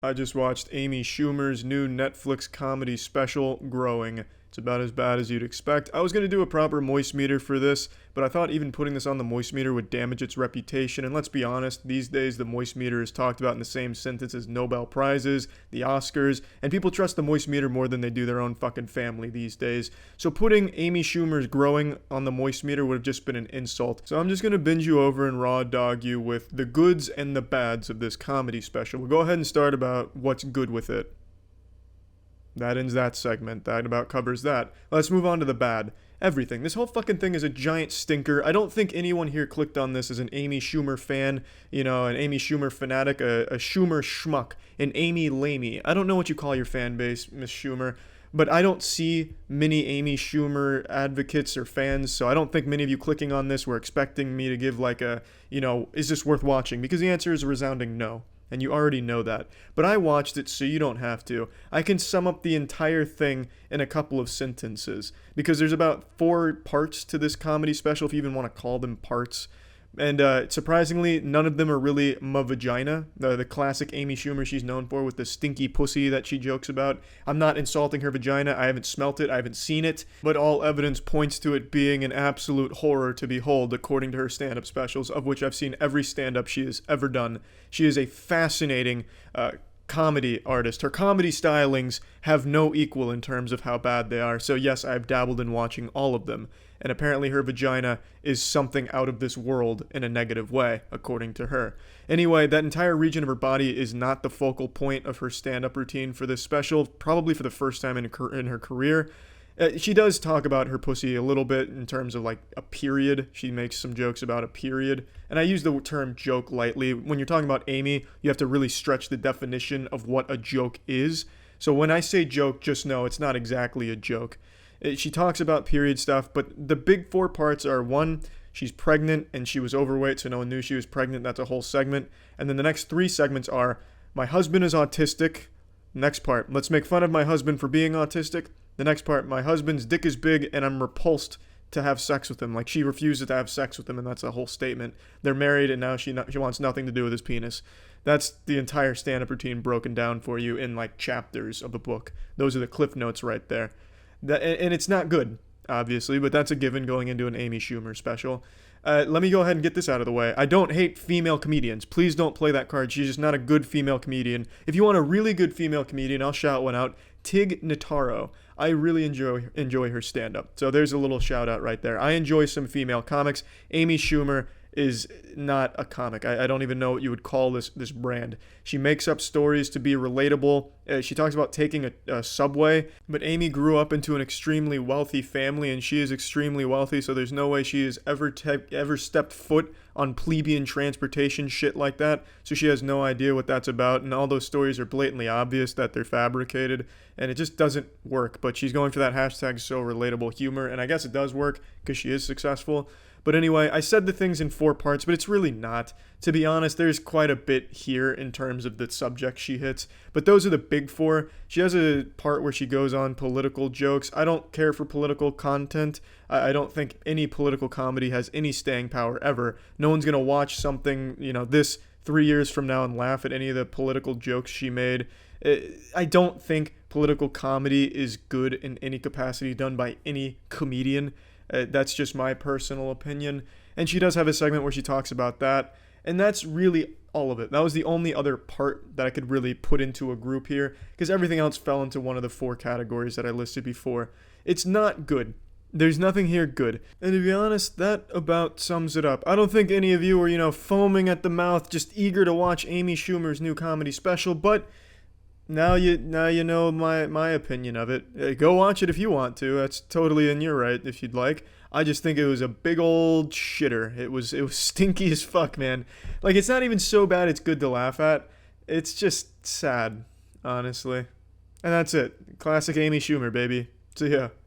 I just watched Amy Schumer's new Netflix comedy special, Growing. It's about as bad as you'd expect. I was going to do a proper moist meter for this, but I thought even putting this on the moist meter would damage its reputation. And let's be honest, these days the moist meter is talked about in the same sentence as Nobel Prizes, the Oscars, and people trust the moist meter more than they do their own fucking family these days. So putting Amy Schumer's Growing on the moist meter would have just been an insult. So I'm just going to binge you over and raw dog you with the goods and the bads of this comedy special. We'll go ahead and start about what's good with it. That ends that segment. That about covers that. Let's move on to the bad. Everything. This whole fucking thing is a giant stinker. I don't think anyone here clicked on this as an Amy Schumer fan, an Amy Schumer fanatic, a Schumer schmuck, an Amy Lamey. I don't know what you call your fan base, Miss Schumer, but I don't see many Amy Schumer advocates or fans, so I don't think many of you clicking on this were expecting me to give like a, is this worth watching? Because the answer is a resounding no. And you already know that. But I watched it so you don't have to. I can sum up the entire thing in a couple of sentences. Because there's about 4 parts to this comedy special, if you even want to call them parts. And surprisingly, none of them are really my vagina. The classic Amy Schumer she's known for with the stinky pussy that she jokes about. I'm not insulting her vagina. I haven't smelt it. I haven't seen it. But all evidence points to it being an absolute horror to behold, according to her stand-up specials, of which I've seen every stand-up she has ever done. She is a fascinating comedy artist. Her comedy stylings have no equal in terms of how bad they are. So yes, I've dabbled in watching all of them. And apparently her vagina is something out of this world in a negative way, according to her. Anyway, that entire region of her body is not the focal point of her stand-up routine for this special, probably for the first time in her career. She does talk about her pussy a little bit in terms of like a period. She makes some jokes about a period. And I use the term joke lightly. When you're talking about Amy, you have to really stretch the definition of what a joke is. So when I say joke, just know it's not exactly a joke. She talks about period stuff, but the big 4 parts are 1, she's pregnant and she was overweight, so no one knew she was pregnant. That's a whole segment. And then the next 3 segments are, my husband is autistic. Next part, let's make fun of my husband for being autistic. The next part, my husband's dick is big and I'm repulsed to have sex with him. Like she refuses to have sex with him, and that's a whole statement. They're married and now she wants nothing to do with his penis. That's the entire stand-up routine broken down for you in like chapters of the book. Those are the cliff notes right there. And it's not good, obviously, but that's a given going into an Amy Schumer special. Let me go ahead and get this out of the way. I don't hate female comedians. Please don't play that card. She's just not a good female comedian. If you want a really good female comedian, I'll shout one out. Tig Notaro. I really enjoy her stand-up. So there's a little shout out right there. I enjoy some female comics. Amy Schumer is not a comic. I don't even know what you would call this brand. She makes up stories to be relatable. She talks about taking a subway, but Amy grew up into an extremely wealthy family, and she is extremely wealthy, so there's no way she has ever stepped foot on plebeian transportation shit like that, so she has no idea what that's about, and all those stories are blatantly obvious that they're fabricated, and it just doesn't work. But she's going for that hashtag so relatable humor, and I guess it does work because she is successful. But anyway, I said the things in 4 parts, but it's really not. To be honest, there's quite a bit here in terms of the subject she hits, but those are the big 4. She has a part where she goes on political jokes. I don't care for political content. I don't think any political comedy has any staying power ever. No one's going to watch something, this 3 years from now and laugh at any of the political jokes she made. I don't think political comedy is good in any capacity done by any comedian. That's just my personal opinion. And she does have a segment where she talks about that. And that's really all of it. That was the only other part that I could really put into a group here, because everything else fell into one of the 4 categories that I listed before. It's not good. There's nothing here good. And to be honest, that about sums it up. I don't think any of you are, foaming at the mouth, just eager to watch Amy Schumer's new comedy special, but now you know my opinion of it. Go watch it if you want to. That's totally in your right if you'd like. I just think it was a big old shitter. It was stinky as fuck, man. Like, it's not even so bad it's good to laugh at. It's just sad, honestly. And that's it. Classic Amy Schumer, baby. See ya.